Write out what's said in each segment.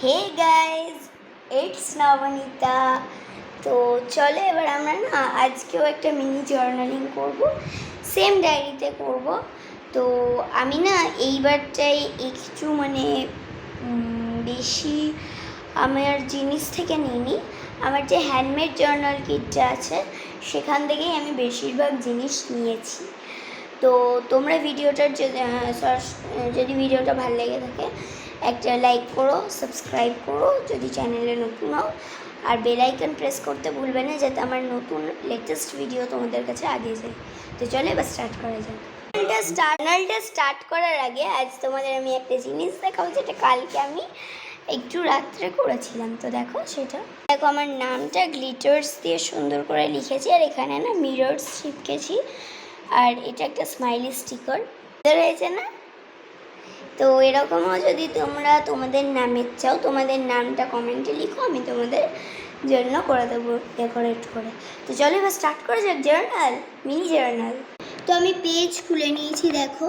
Hey guys, it's Nabanita. তো চলো এবার আমরা না আজকেও একটা মিনি জার্নালিং করব, সেম ডায়েরিতে করব। তো আমি না এইবারটাই একটু বেশি আমার জিনিস থেকে নিইনি। আমার যে হ্যান্ডমেড জার্নাল কিটটা আছে সেখান থেকেই আমি বেশিরভাগ জিনিস নিয়েছি। তো তোমরা ভিডিওটার যদি ভিডিওটা ভালো লেগে থাকে একটা লাইক করো, সাবস্ক্রাইব করো যদি চ্যানেলে নতুন হও, আর বেল আইকন প্রেস করতে ভুলবে না যাতে আমার নতুন লেটেস্ট ভিডিও তোমাদের কাছে আগে যায়। তো চলো এবার স্টার্ট করা যাক। চ্যানেলটা স্টার্ট করার আগে আজ তোমাদের আমি একটা জিনিস দেখাবো যেটা কালকে আমি একটু রাত্রে করেছিলাম। তো দেখো সেটা দেখো, আমার নামটা গ্লিটার্স দিয়ে সুন্দর করে লিখেছি, আর এখানে না মিরর্স চিপকেছি, আর এটা একটা স্মাইলি স্টিকার রয়েছে না। তো এরকমও যদি তোমরা তোমাদের নামের চাও, তোমাদের নামটা কমেন্টে লিখো, আমি তোমাদের জন্য করে দেবো ডেকোরেট করে। তো চলো এবার স্টার্ট করা যাক জার্নাল, মিনি জার্নাল। তো আমি পেজ খুলে নিয়েছি, দেখো।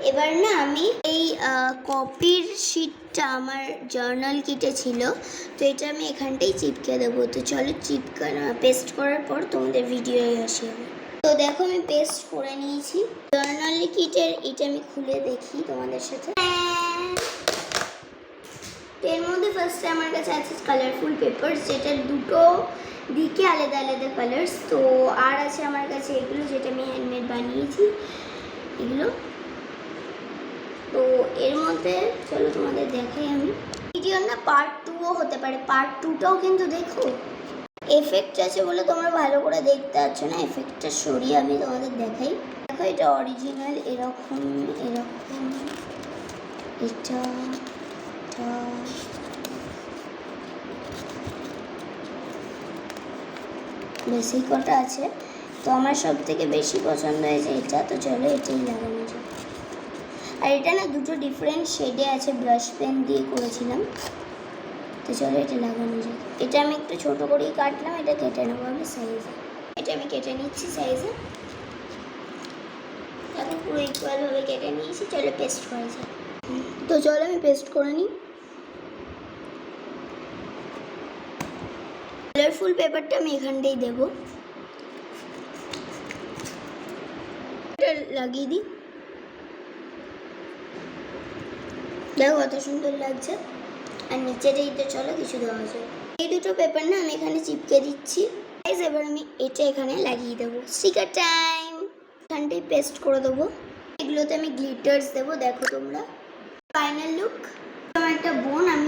এবার না আমি এই কপির শিটটা আমার জার্নাল কিটে ছিল, তো এটা আমি এখানটাই চিপকে দেবো। তো চলো পেস্ট করার পর তোমাদের ভিডিও আসি। তো দেখো আমি পেস্ট করে নিয়েছি জার্নাল কিটের। এটা আমি খুলে দেখি তোমাদের সাথে। এর মধ্যে ফার্স্টে আমার কাছে আছে কালারফুল পেপারস, যেটার দুটো দিকে আলাদা আলাদা কালার্স। তো আর আছে আমার কাছে এগুলো যেটা আমি হ্যান্ডমেড বানিয়েছি এগুলো। তো এর মধ্যে চলো তোমাদের দেখাই আমি। ভিডিওর না পার্ট 2ও হতে পারে, পার্ট 2টাও কিন্তু দেখো। এফেক্ট আছে বলে তোমরা ভালো করে দেখতে পাচ্ছ না, এফেক্টটা সরিয়ে আমি তোমাদের দেখাই। দেখো এটা অরিজিনাল, এরকম এরকম এটা বেশি কটা আছে। তো আমার সব থেকে বেশি পছন্দ হয়েছে এটা। তো চলো এটাই লাগানো যায়। আর এটা না দুটো ডিফারেন্ট শেডে আছে, ব্রাশ পেন দিয়ে করেছিলাম। তো চলো এটা লাগানো যায়। এটা আমি একটু ছোটো করেই কাটলাম, এটা কেটে নেবো আমি সাইজে। এটা আমি কেটে নিচ্ছি সাইজে, এখন পুরো ইকুয়ালভাবে কেটে নিয়েছি। চলো পেস্ট করা যায়। তো চলো আমি পেস্ট করে নিই। কালারফুল পেপারটা আমি এখানটাই দেবো, এটা লাগিয়ে দিই। দেখো কত সুন্দর লাগছে। আর নিচেটাই তো চলো কিছু দেওয়া যায়। এই দুটো পেপার না আমি এখানে চিপকে দিচ্ছি। এবার আমি এটা এখানে লাগিয়ে দেবো। Sticker time. এখানটাই পেস্ট করে দেবো। এগুলোতে আমি গ্লিটার্স দেবো, দেখো তোমরা। Final look. আমার একটা বোন আমি